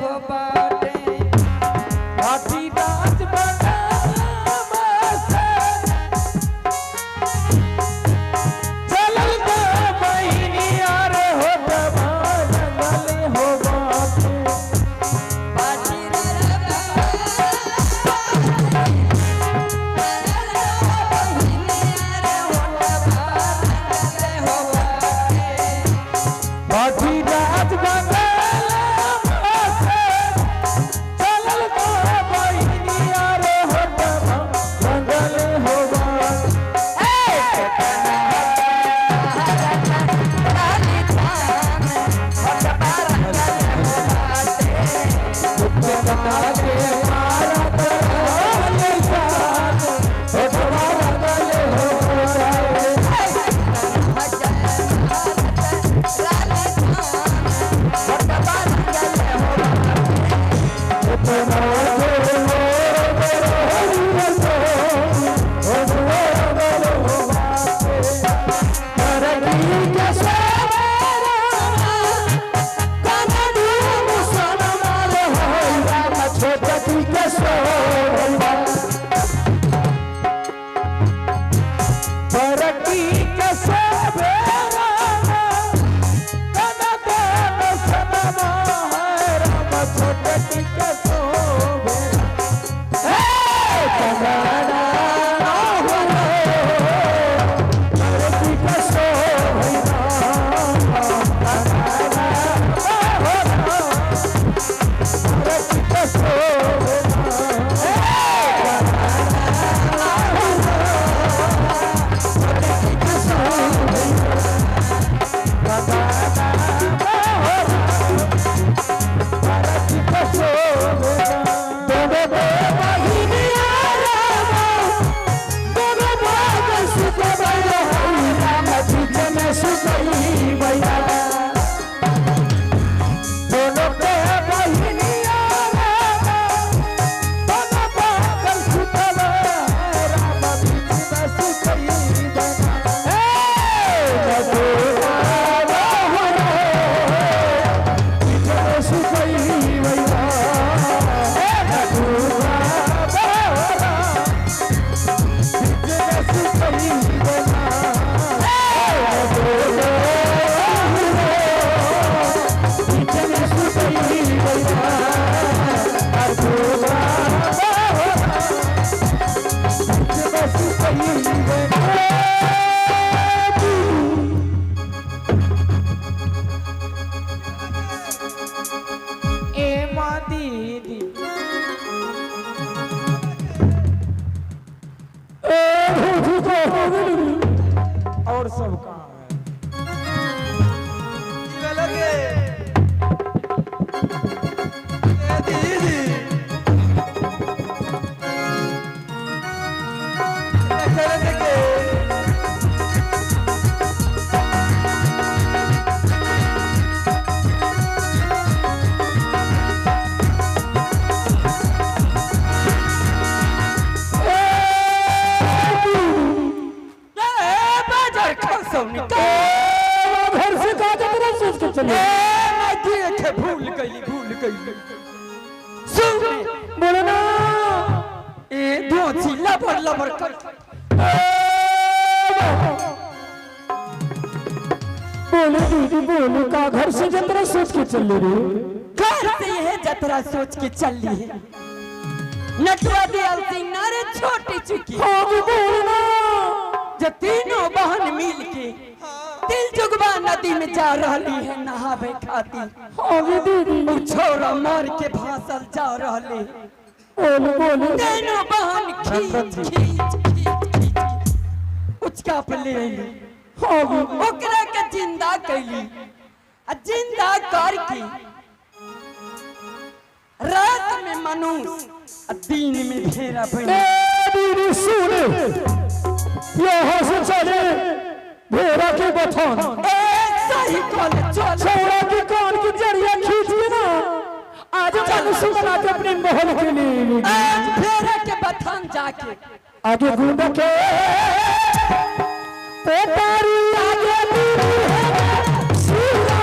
हो बाटे भाटी राज बना चलल तो बहिनी यार हो जंगले हो बाटे भाटी राज बना और सब काम है दीदी घर से सोच के चले भूल गई बोलो ना लबर कर बोलो दीदी बोलो का घर से जतरा सोच के चल रही घर से यह जतरा सोच के चल रही है नटवा दयाल सिंह नारे छोटी चुकी जो तीनों बहन मिल के तिलजुगवा नदी में जा रही है नहावे खाती छोरा मार के भासल जा रही तीनों बहन खींच उचका पे ले ओकरा के जिंदा कैली जिंदा करके रात में मनुष्य दिन में भेड़ा बने यहाँ से चले भेड़ा के बथान सही छोड़ा के कान की जड़िया खींच के ना आज मनुष्य बना के अपने महल के लिए भेड़ा के बथान जाके आगे गुंडा के पेटारी आगे है सूरा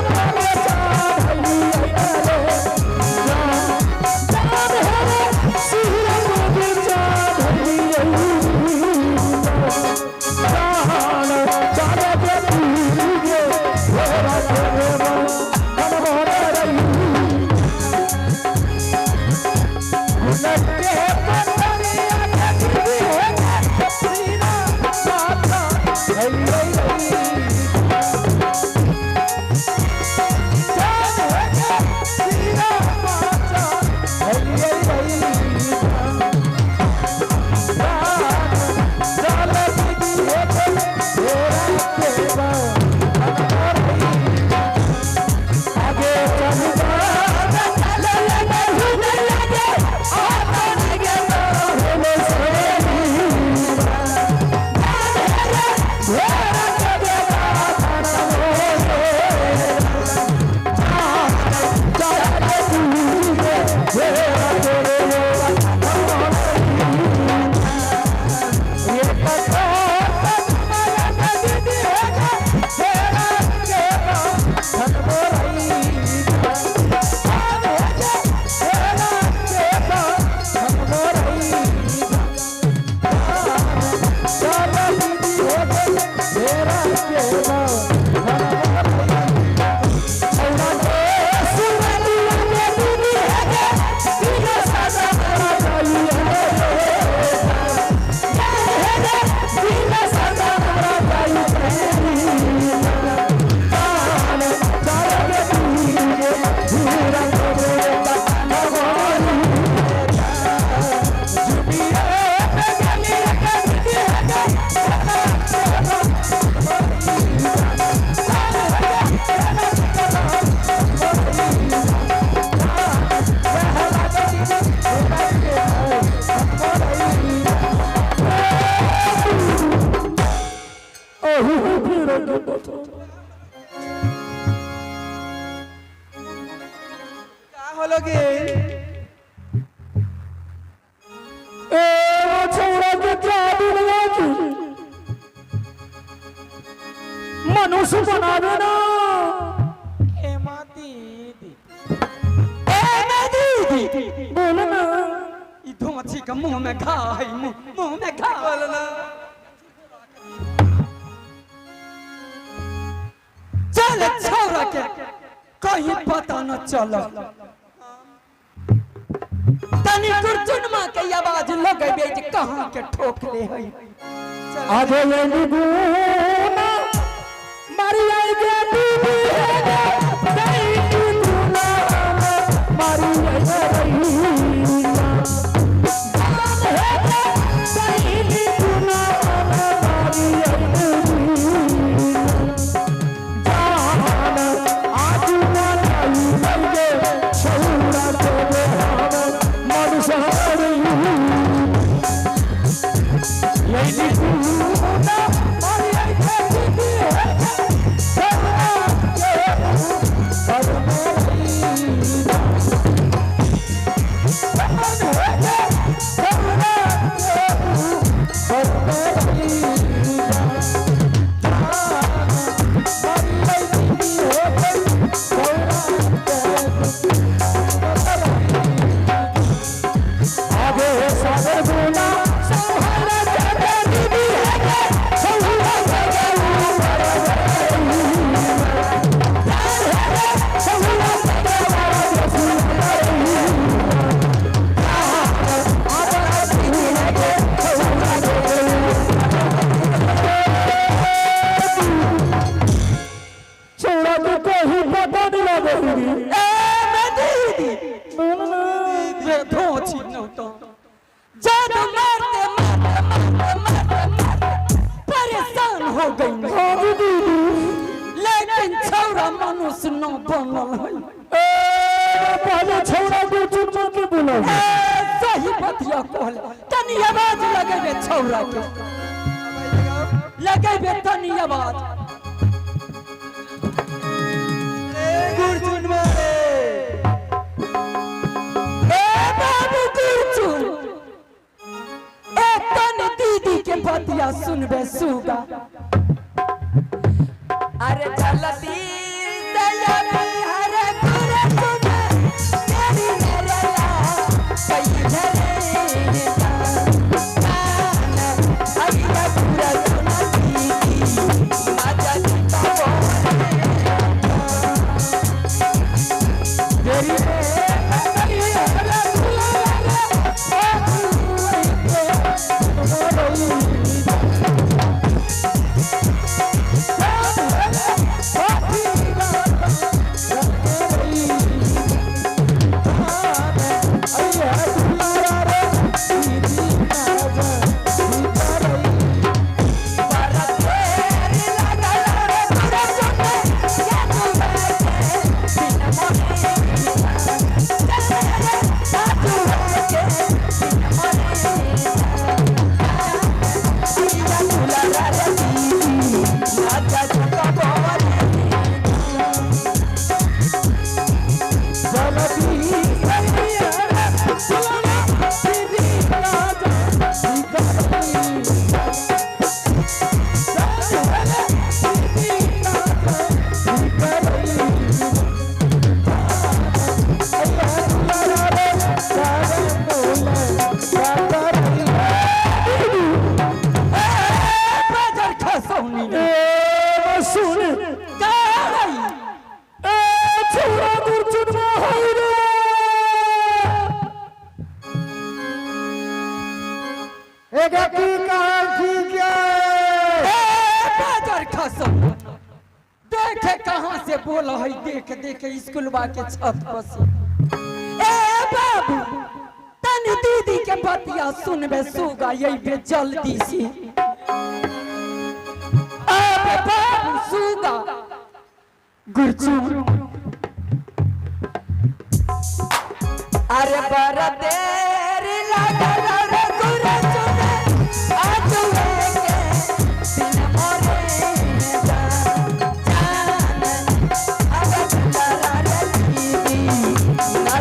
बोलोगे ए वो छोरा के क्या दुनिया की मनुष्य बना देना ए माँ दीदी बोलो ना ई धोची का मुंह में घा है मुंह में घा बोलो ना चल छोरा के कहीं पता न चल तनी कुरचुनमा के आवाज लगबे जे कहां के ठोकले है आज ये निगुना मारी आई गे बीबी नहीं निगुना मारी आई गे रहीना नहीं निगुना मारी आई गे जान आज ना लाई गे शौरा के हम मन सहरी ये निगुना मारी आई गे बीबी परेशान हो गई लेकिन छौरा मनुष्य न बनल है पहले छौरा को चुप के बोलो सही बतिया कहल तनी आवाज लगेबे छौरा के लगेबे तनी आवाज गुरचुन मारे बाबू गुरचुन ए तनी दीदी के बतिया सुनबे सुगा अरे जल्दी दया हरे गुरचुन तेरी मेरे ला कई झरे अइया गुरचुन दीदी आजा देखे कहां से बोला है देख देख स्कूलवा के छत पर से ए बाबू तनी दीदी के बतिया सुनबे सुगा यही पे जल्दी से ए बाबू सुगा गुरचुन अरे बड़ा देर लागल रे गुरचुन आज लेके दिन मोरे जान अब चला रे दीदी ना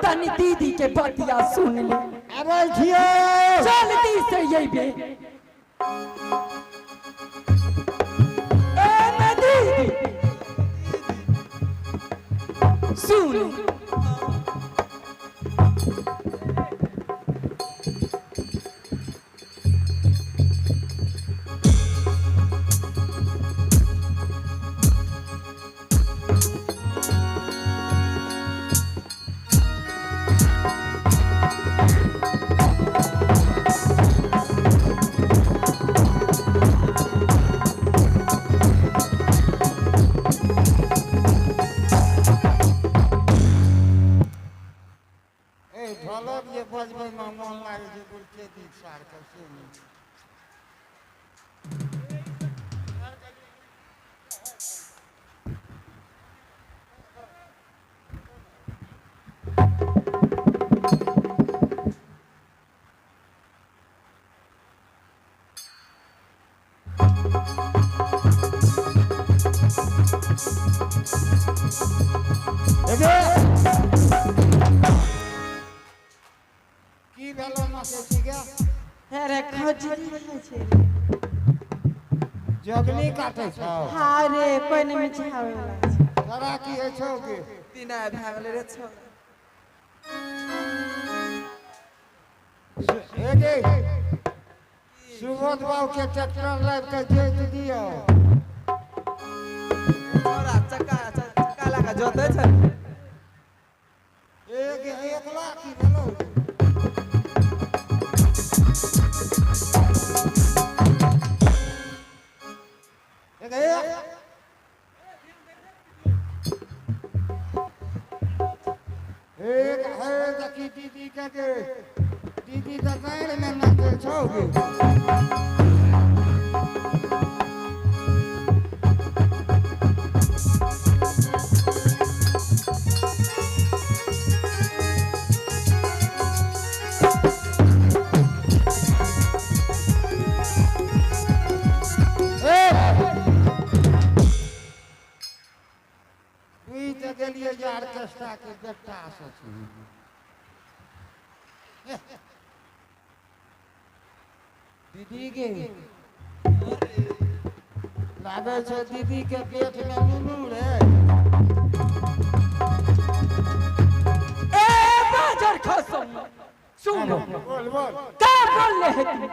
तनी दीदी के बतिया सुन ले। अरे छियो जल्दी से यही बे ए मैं दीदी सुन ढोलक जे बजबै में मन लागे छै गुलके दी सार के सुनी की भेलो ना से ठीक है अरे खजरी खाइ छै जगनी काटे छौ हाँ रे कोई नहीं मिठावे वाला छै तोरा की होइ छौ के दिना भए गेलै रे छौ ए गे सुबोध बाबू के ट्रैक्टर लाइव के जोत दियो तोरा चक्का लगा जोते छै एक लाख की भेलो एक है देखी दीदी के दीदी तो पैर में नाचे छौगे गेलिए जे ऑर्केस्ट्रा के बेटा से दीदी के लागे छै दीदी के पेट में नुनू रे ए बाजार खसम सुन बोल बोल क्या बोल ले है तू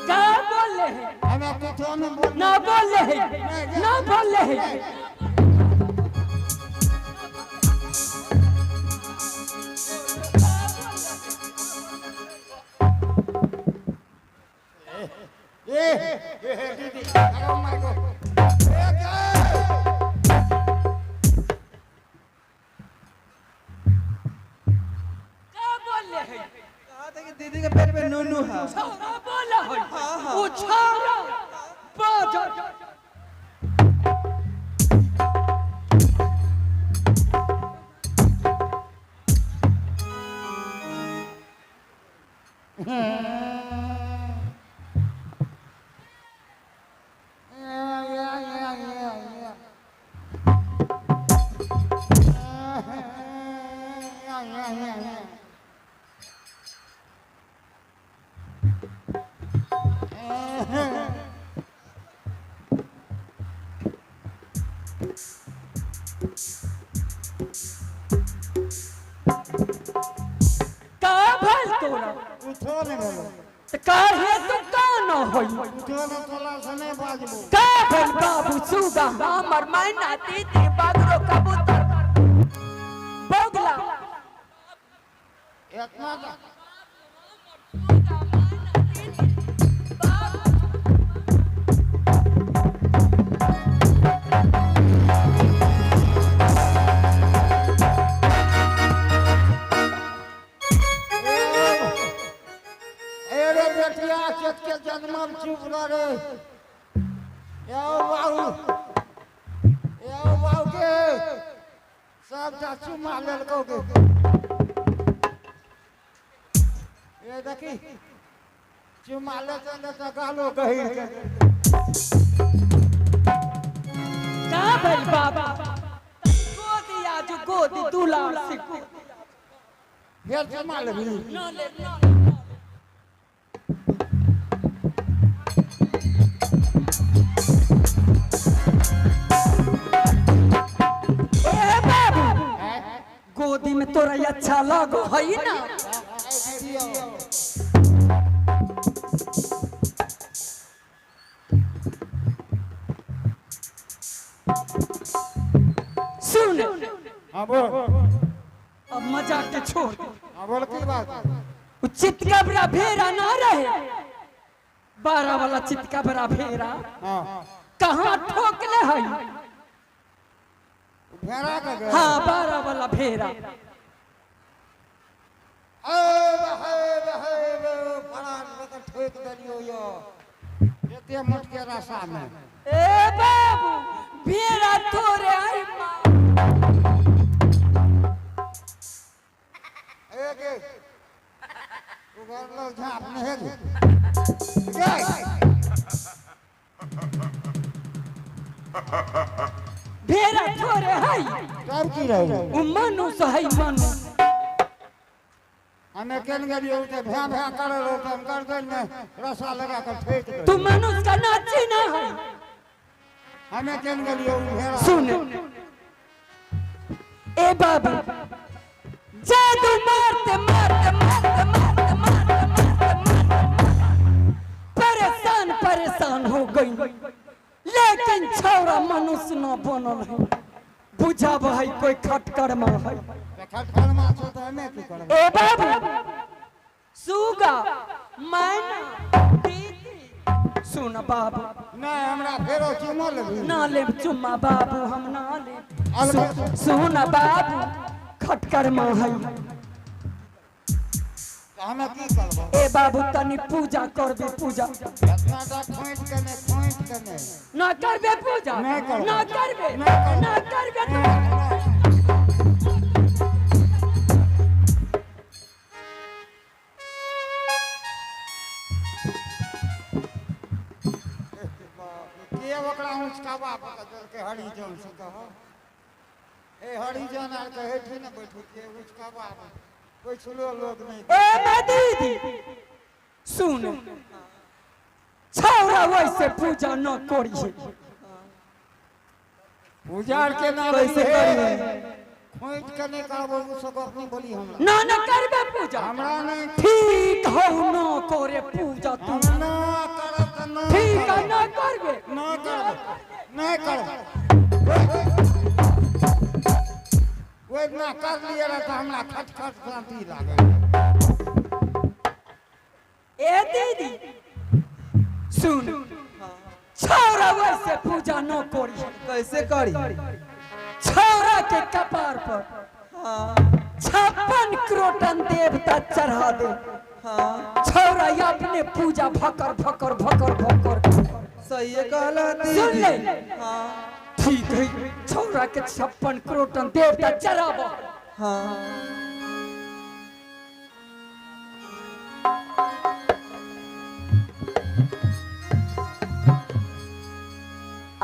क्या बोल ले है हमें कुछो न बोल ना बोल ले है ना बोल ले है दीदी अरे माय गॉड क्या बोल ले है कहा था कि दीदी के पेट में नूनू है छौरा बोला है हाँ। वो छौरा बाजार उठो ने बोलो तो काहे तू कान होई उठो ने तोला से नहीं बाजबो का भेल बाबू सुगा हमर मैना दीदी बागरो कबूतर बोगला इतना चेत के जन्मम चुप रे यो बाऊ के सब चाचू मार ललको के ये देखी चुमा लेते तो गालो गहिर के का भेल बाबा गोदी आज गोदी दूला से फिर चुमा लेबी ना ले ना ए बाबू गोदी में तोरा ये अच्छा लगो है ना सुन हाँ बोल अब मजाक के छोड़ हाँ बोल की बात वो चितका बड़ा भेरा ना रहे 12 वाला चितका बड़ा भेरा हाँ कहाँ ठोकले है घेरा के गए हाँ 12 वाला भेरा बड़ा ठोक दिलियो यो एते मोट के रास्ता में ए बाबू भेरा तोरे आई माँ एक उगर लो झाप में है भेरा तोरे है तब की रहे वो मनुष्य है मनुष्य हमें केन गलियो ते भ्या भ्या करे रो तो हम कर देन में रसा लगा कर फेंक दे तू मनुष्य का नाची ना है हमें केन गलियो घेरा सुन ए बाबू जादू मारते मारते मारते मारते मारते मारते परेशान परेशान हो गई लेकिन छौरा मनुष्य न बनल है बुझा भाई कोई खटकर में है खटखट माछो तो हमें की करब ए बाबू सुगा मैना दीदी सुन बाबू नहीं हमरा फेरो चुमो लेबी ना ले चुम्मा बाबू हम ना ले अलग सुन बाबू खटकर में है हमें की करब ए बाबू तनी पूजा करबे पूजा इतना दा खोंट कने ना करबे पूजा नहीं करब। ना करबे नहीं करब। ना करबे के ओकरा उचकावा पकड़ के हरिजन से कहो ए हरिजन आर कहे थे ना बैठू के उचकावा कोई छुलो लोग नहीं ए मैं दीदी सुन छौरा वैसे पूजा न करिए पूजा के नाम कैसे करिए खोज के नहीं करबो उ सब अपनी बोली हमरा ना न करबे पूजा हमरा नहीं ठीक हो न करे पूजा तू हम ना करब त ना ठीक है न करबे ना करब नहीं करब वो ना कर लिया तो हमरा खटखट शांति लागे ए दीदी सुन छौरा वैसे पूजा न करिए कैसे करी छौरा के कपार पर हाँ 56 क्रोटन देवता चढ़ा दे हाँ छौरा अपने पूजा भकर भकर भकर भकर सही कहला सुन ले दीदी हाँ ठीक है छौरा के 56 क्रोटन देवता चढ़ाब हाँ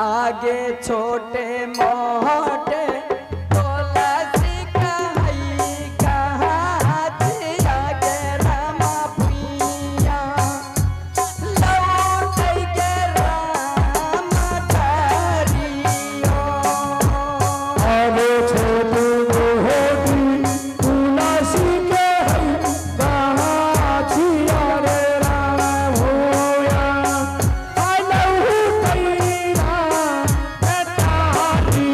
आगे छोटे मोटे तुलसी कहीं कहाती आगे रामा पिया लौट के राम धरियो आगे छोटू होती तुलसी के गाछिया रे राम होया आलू कैरा तारी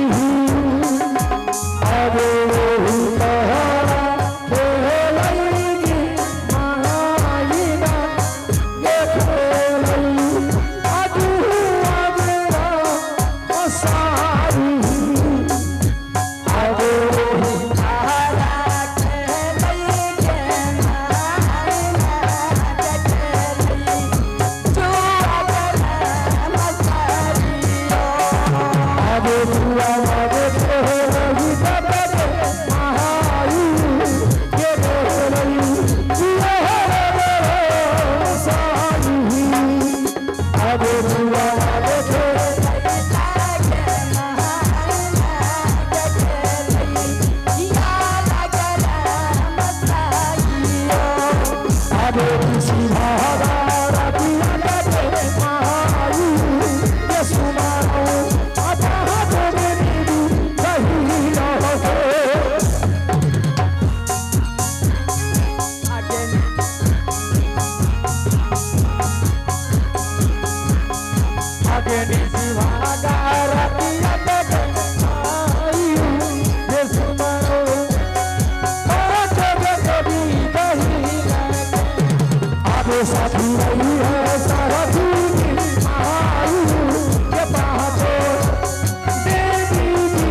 आगे साथी रही है सारथी की महायु के पाछो देवी की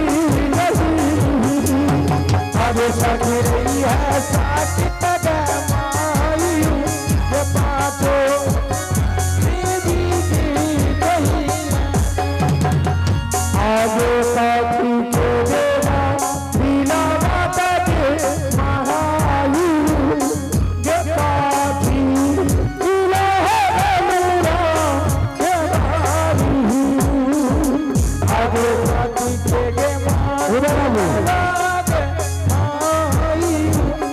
नहीं आगे साथी रही है साथी मायु के पाछो देवी की नहीं आगे साथी के देवा लीला माता के महायु के पाछी इलाहा मेरा के बारी आगे साथी के महायु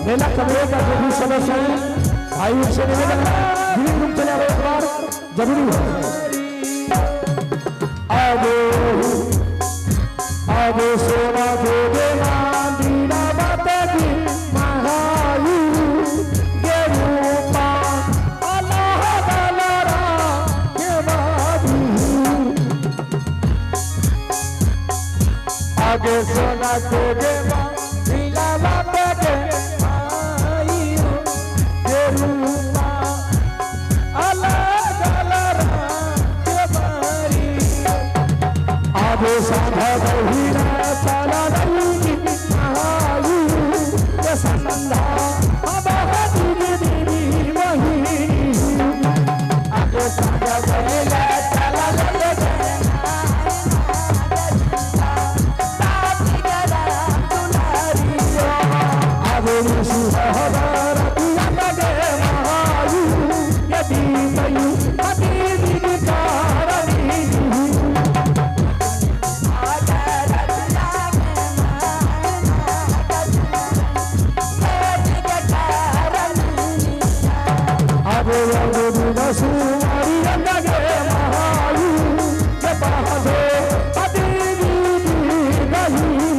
मेला कमरे का जो भी सदस्य है आयु से निवेदन है ग्रीन रूम चले आए एक बार जरूरी है आगे आगे सोना के देना दीना माता की महायु के रूपा अल्लाह ताला के बारी आगे सोना के देना दीना माता के आगे साधा बहिरा चला रही महायु के संधा देवी वही आगे साधा बहिरा चला रही आगे सुहर महायु यदि मयु देवी कारणी सुमारी अंदगे महायु के पाछो देवी नहीं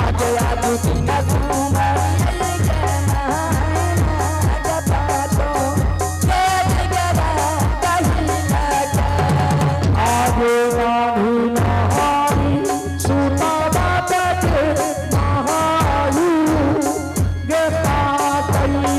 आगे आगे दिन सुमारी के पाछो आगे रानी नहारी सूता बाटे के महायु के पाछई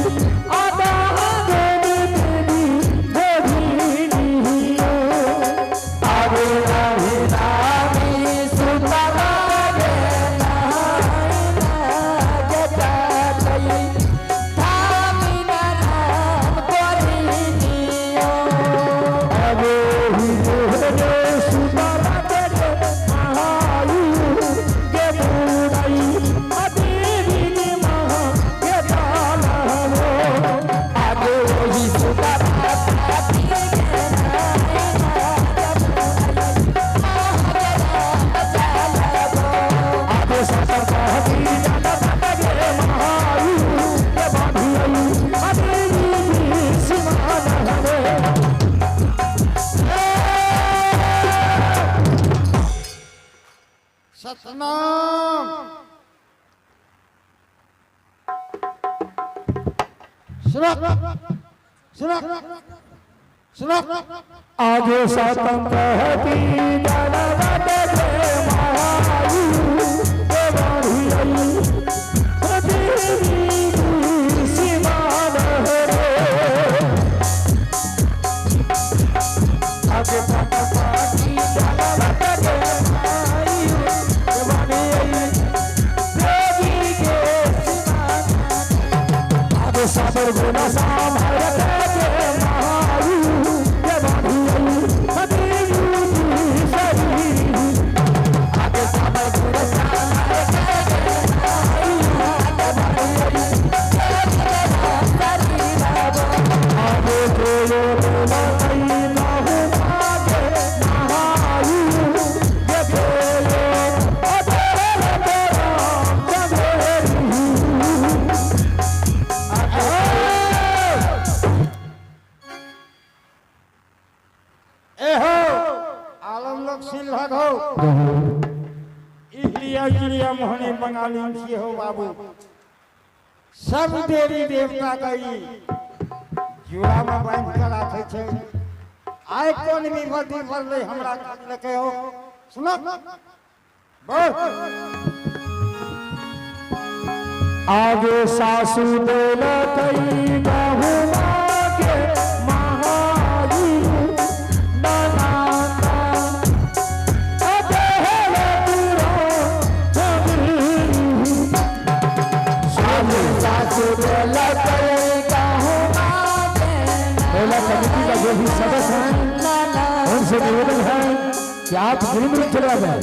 सतनाम सुनो आगे सातम कहती जाना बाटे के महायु के बारी देवी की सीमा रे आगे सातम कहती जाना बाटे के महायु के बारी देवी के सीमा आगे साबर गुना संभाल के महायु के बारी देवी की सही आगे साबर गुना संभाल के आगे कोयो नहीं ना हो आगे महायु के कोयो अधेरे तेरा जगेरी आलम लोग सिलहट हो इसलिए मोहनी बंगाली से हो बाबू सब देवी देवता कई जुड़ा में बांध कर रखे छे आय कोन विभूति भरले हमरा लके हो सुनो बोल आगे सासू देल कई बहुमा सासू बोला कोई कहूँ मेला कमेटी का जो भी सदस्य हैं उनसे निवेदन है कि आप गुरुमुख चला जाए।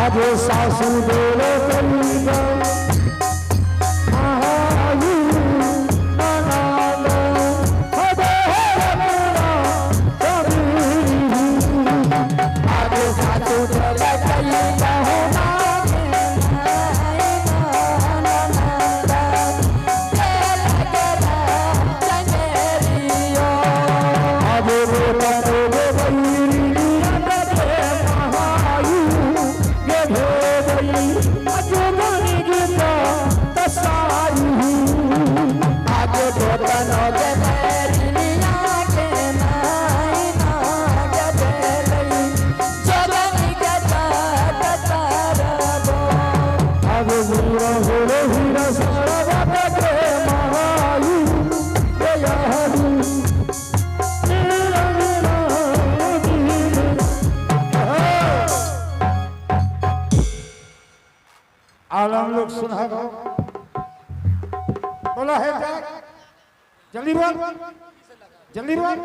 आज सासू बोले करीबा आलम लोग सुना गो बोला है क्या जल्दी बोल जल्दी बोल।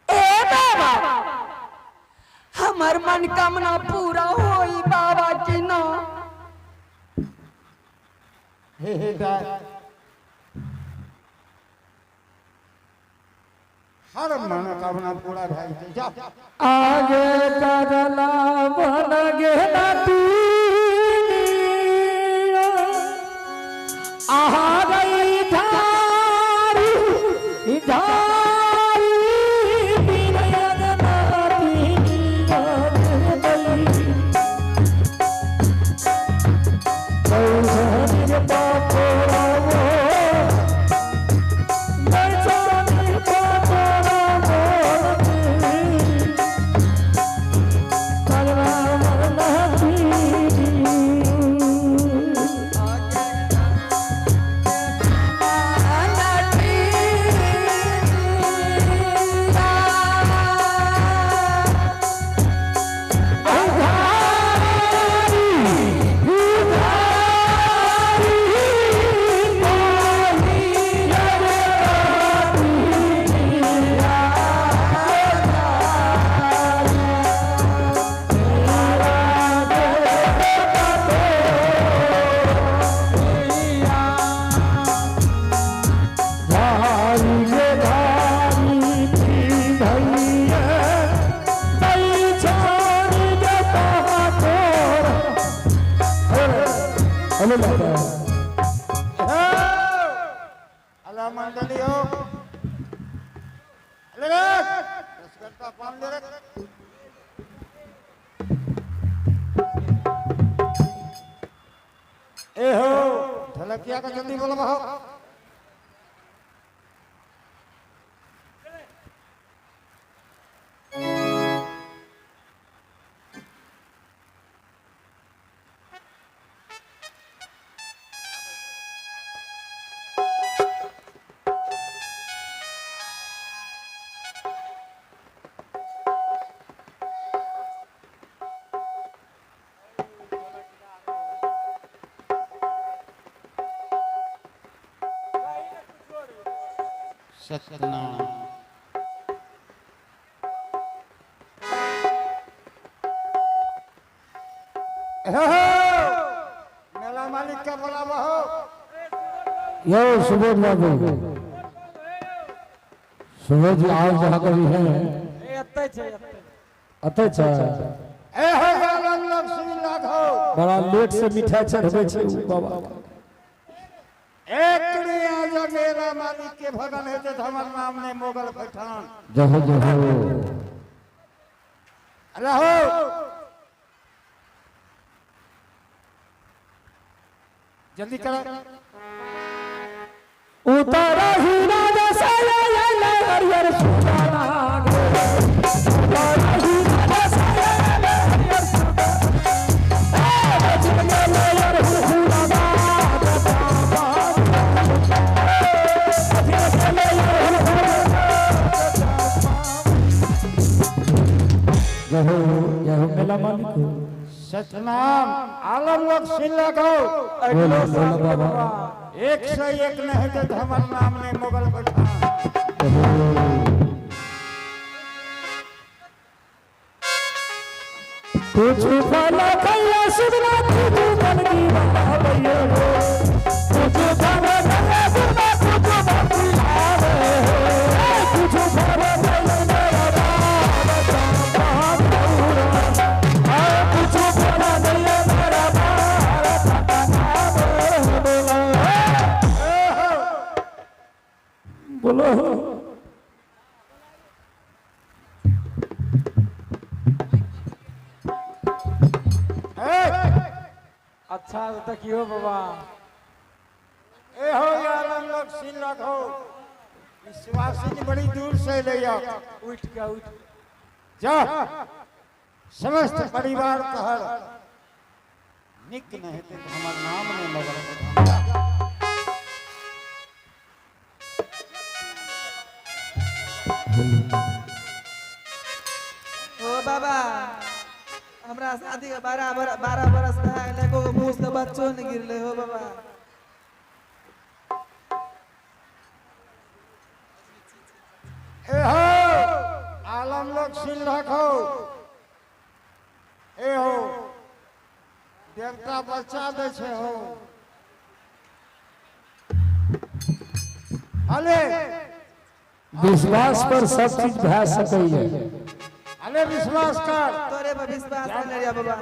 ए बाबा हमार मन कामना पूरा होई बाबा की ना। हे हर मनोकामना पूरा भाई जा आगे करला बन गेला आहा गई धारी धारी बिनयन नाती के पापोरा अल्लाह मंडली हो अलग 10 घंटा पान दे रख ए हो ढलकिया का जल्दी बोलो हो सत्यनारायण मेला मालिक का बुलावा हो यो सुबोध बाबू सुबोध जी आओ जहाँ कभी है अच्छा ए हो आलम लोग सुन लागो बड़ा लेट से मिठाई चढ़वे छे बाबा एक आज मेरा मालिक के भगन है तो हमार नाम ने मोगल पठान जहो जहो रहो जल्दी करो उतारा हीरा जैसा हरियर सुदाना उतारा हीरा जैसा हरियर जहो जहो मेला मालिक सतनाम आलम लोग सुन लगो बोलो बोलो बाबा 101 नहीं तो हमर नाम ने मुगल पठान कुछ फला खैया सुना कुछ बन की बाबा भैया कुछ फला खैया सुना कुछ बन की आवे कुछ फला खैया मेरा बाबा कुछ फला खैया मेरा बोलो अच्छा तो क्यों बाबा ए हो यार हम लोग सुन लगो विश्वासी बड़ी दूर से ले आओ उठ के उठ जा समस्त परिवार कहर निक नहीं तो हमर नाम ने मगर ओ बाबा हमरा शादी के 12 बरस में है एको मुंह से बच्चों नहीं गिरले हो बाबा ए हो आलम लोग सुन रखो ए हो देवता बच्चा दे छे हो अले विश्वास पर सब चीज भै सकैए अले विश्वास कर तोरे पर विश्वास नहीं रे बाबा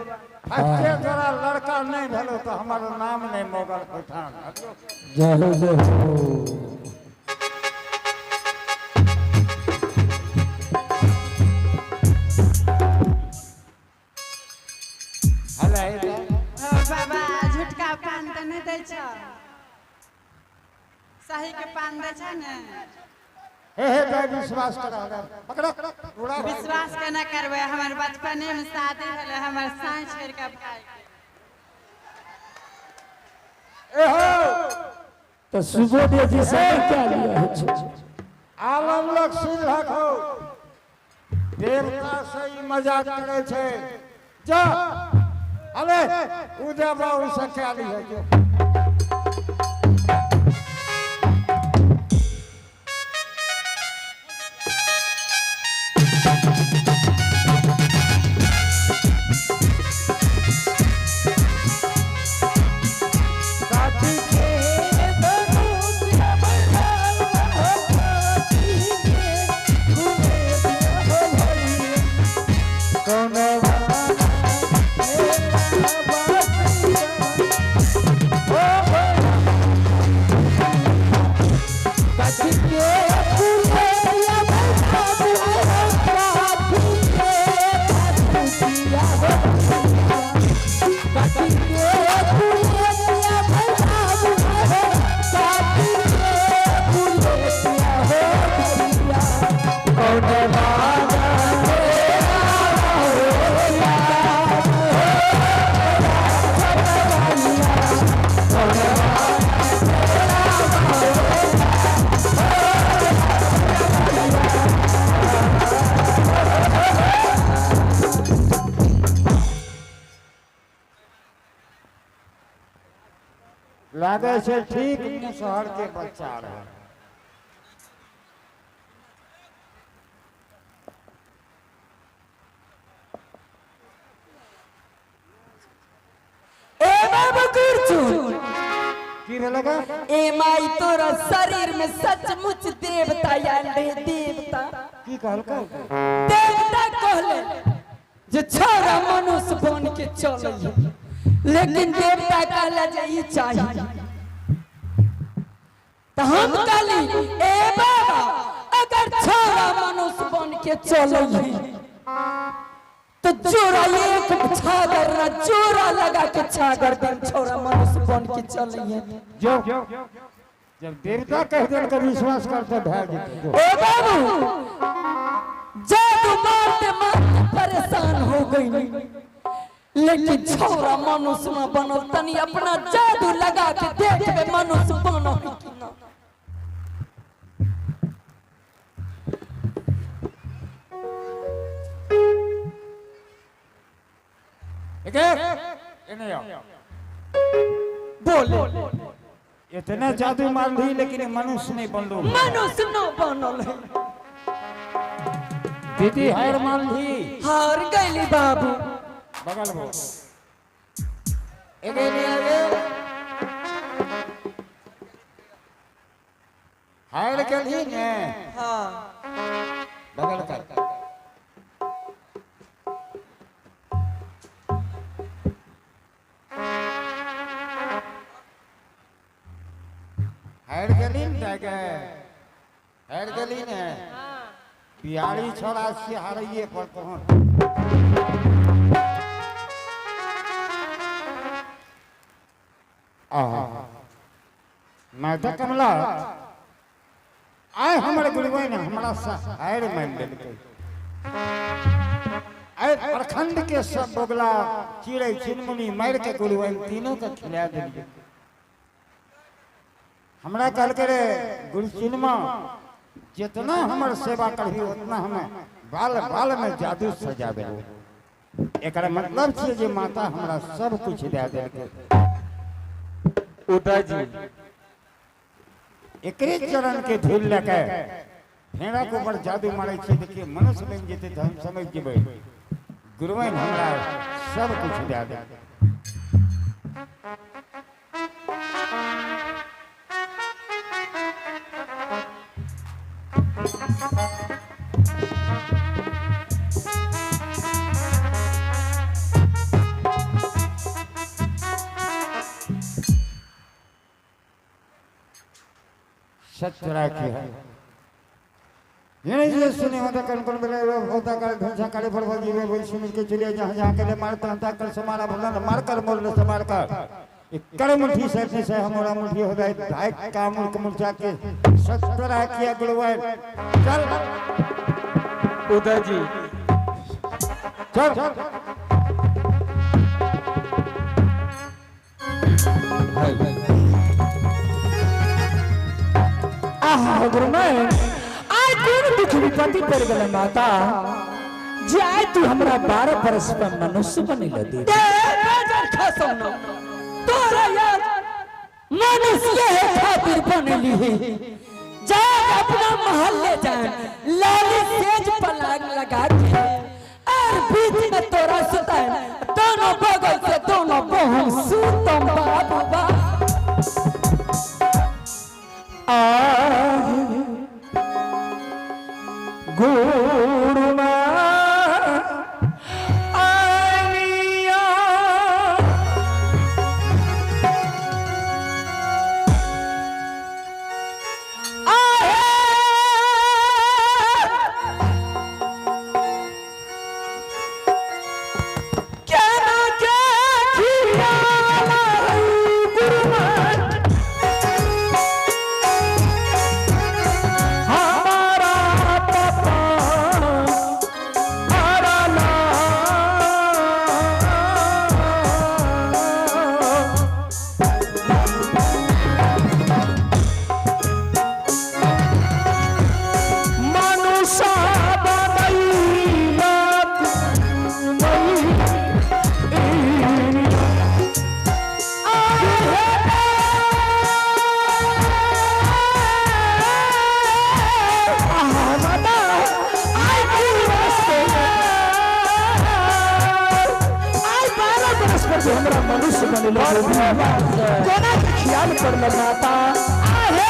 अच्छे जरा लड़का नहीं भेलो तो हमारा नाम नहीं मोगल पठान जय हो जय हो हले बाबा झुटका पान तो नहीं दै छ सही के पान दै छ ने हे जय विश्वास करा पकड़ा उड़ा विश्वास केना करबै हमर बचपने में शादी भेलै हमर साँझ छोड़ के भाई ए हो तो सुबोधे जी से क्या लिया है आलम लोग सुन रखो देवता से ही मजाक करे छे जा अले उदय बाबू से क्या लिया जो लागे से ठीक शहर के बच्चा रहे ए बाबा कुरचुन की लगा ए माई तोरा शरीर में सचमुच देवता आयल रे देवता की कहल का देवता कहले जे छोरा मनुष्य बन के चलै लेकिन देवता कहला जे ई चाहिए तो हम कहली ए बाबा अगर छोरा मनुष्य बन के चलै तो जोरा एक छागर ना जोरा लगा के छागर दिन छोरा मनुष्य बन के चलिए जो जब देवता कह देन का विश्वास करते भाग जेते ए बाबू जादू मारते मारते परेशान हो गई लेकिन छोरा मनुष्य में बनल तनी अपना जादू लगा के देखबे मनुष्य बनो कि ना इन्हें आओ। बोले इतना जादू मार दी लेकिन मनुष्य नहीं बन लो। मनुष्य न बनल है। दीदी हार मान ली। हार गईली बाबू। बगल में एगे नहीं आगे हार के ली ने। हाँ बगल कर हार के ली ने बिहारी छोड़ा से हारिए पर पहुंच। माता कमला आए हमारे गुरुवाई ने हमारा हार मान लेते। आए प्रखंड के सब बगला चिड़ै चिनमुनी मार के गुरुवाई तीनों का खिला दिए। हमरा कल करे गुरु चिन्मा जितना हमार सेवा करी उतना हमें बाल बाल में जादू सजावे। एकरा मतलब छे जे माता हमरा सब कुछ दे दे। उदय जी एकरे चरण के धूल लेके भेड़ा को ऊपर जादू मारे छे। देखिए मनुष्य बन जेते तो हम समझ जेबै गुरुवाइन हमरा सब कुछ दे दे। सत्य राखी है ये नहीं जो सुने होता कल कल बेले होता कल धंसा काले फल फल जीवे बोल सुन के चले जहां जहां के मारता होता कल समारा भगवान मार कर मोल समार कर एक कर मुट्ठी से हमारा मुट्ठी हो गए ढाई का मुल्क मुर्चा के सत्य राखी गुरुवार चल उदय जी चल गुरुमैन आज दिन दुख विपत्ति पर गल माता जाय तू हमरा 12 बरस पर मनुष्य बनिल दी। तोरा याद मनुष्य है खातिर बनली है। जा अपना महल ले जा लाली सेज पलाग लगा के और बीच में तोरा सुता है दोनों बगल से दोनों बहन सुतम बाबू बा। गुरुमा आनिया क्या ना क्या किया गुरुमा हमरा मनुष्य बनिल कोना के ख्याल कर माता आहे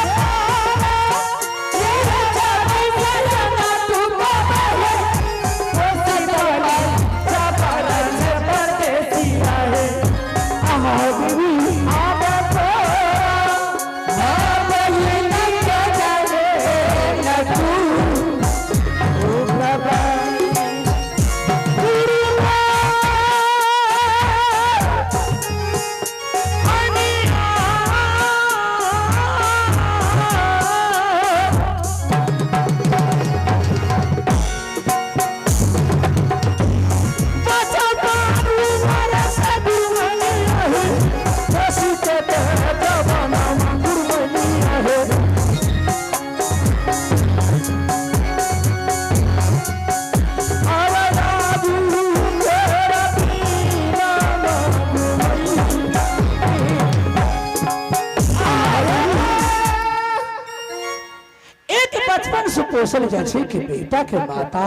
पोसल जाछे के बेटा के माता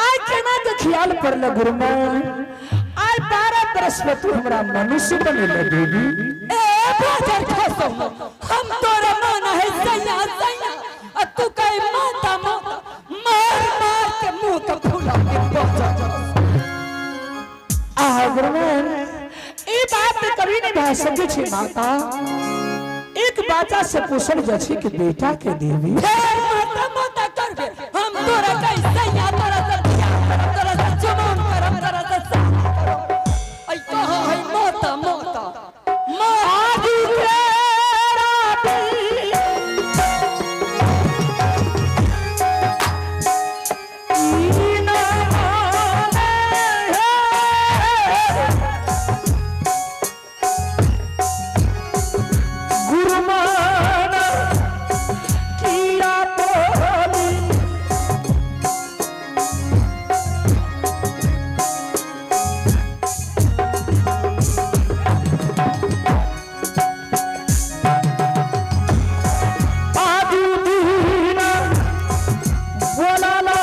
आय केना के ख्याल पड़ल गुरुमान आय 12 बरस में तू हमरा मनुष्य बनेले देवी ए बाजार खसो हम तोरा माना है सैया सैया और तू कहे माता माता मार मार के मुंह का फूला के पहुंचा गुरुमान ई बात कभी नहीं भा सके छे माता एक बाचा से पोसल जाछे के बेटा के देवी माता माता करबे हम तोरा कहे सैया तोरा से बियाह करब तोरा से जुनून करब तोरा से शादी करब आई कहो है माता माता आदि तेरा दिल ईना गुरुमान कीड़ा बोली आदि दीना बोला ला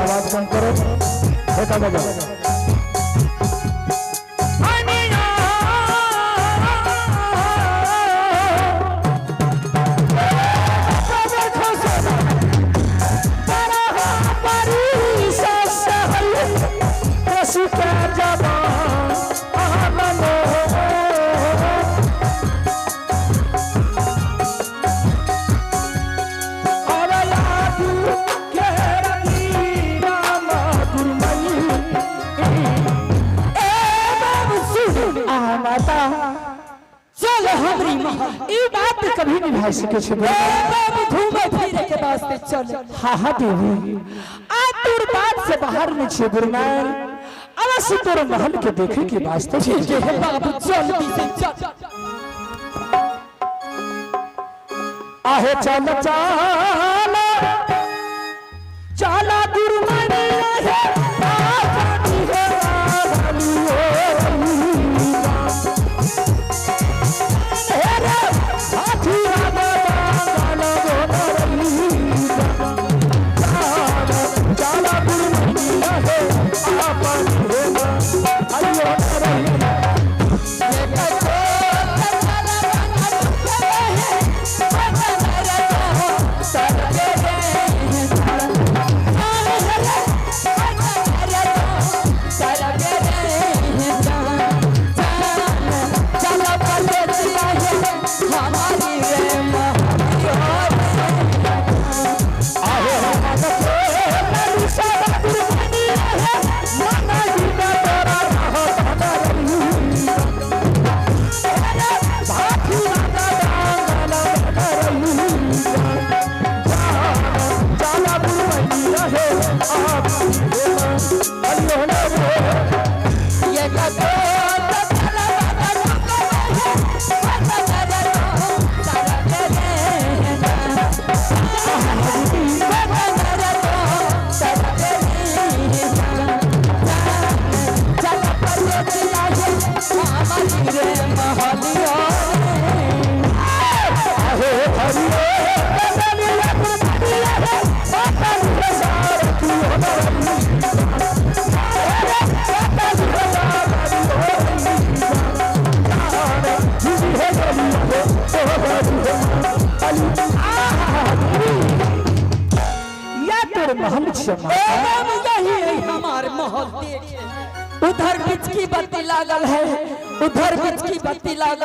आवाज कम करो होता बजाओ चल हमरी महल ई बात कभी नहीं भाई सके छे बाबू घूमे फिरे के वास्ते चल हाँ हाँ देवी आज तोर बात से बाहर में छे गुरुमान अवश्य तोर महल के देखे के वास्ते छे बाबू जल्दी से चल आहे चल चल चला गुरुमान महल अवश्य माता। यही है हमारे महल देखे, उधर बिजली बत्ती लागल है, उधर बिजली बत्ती लागल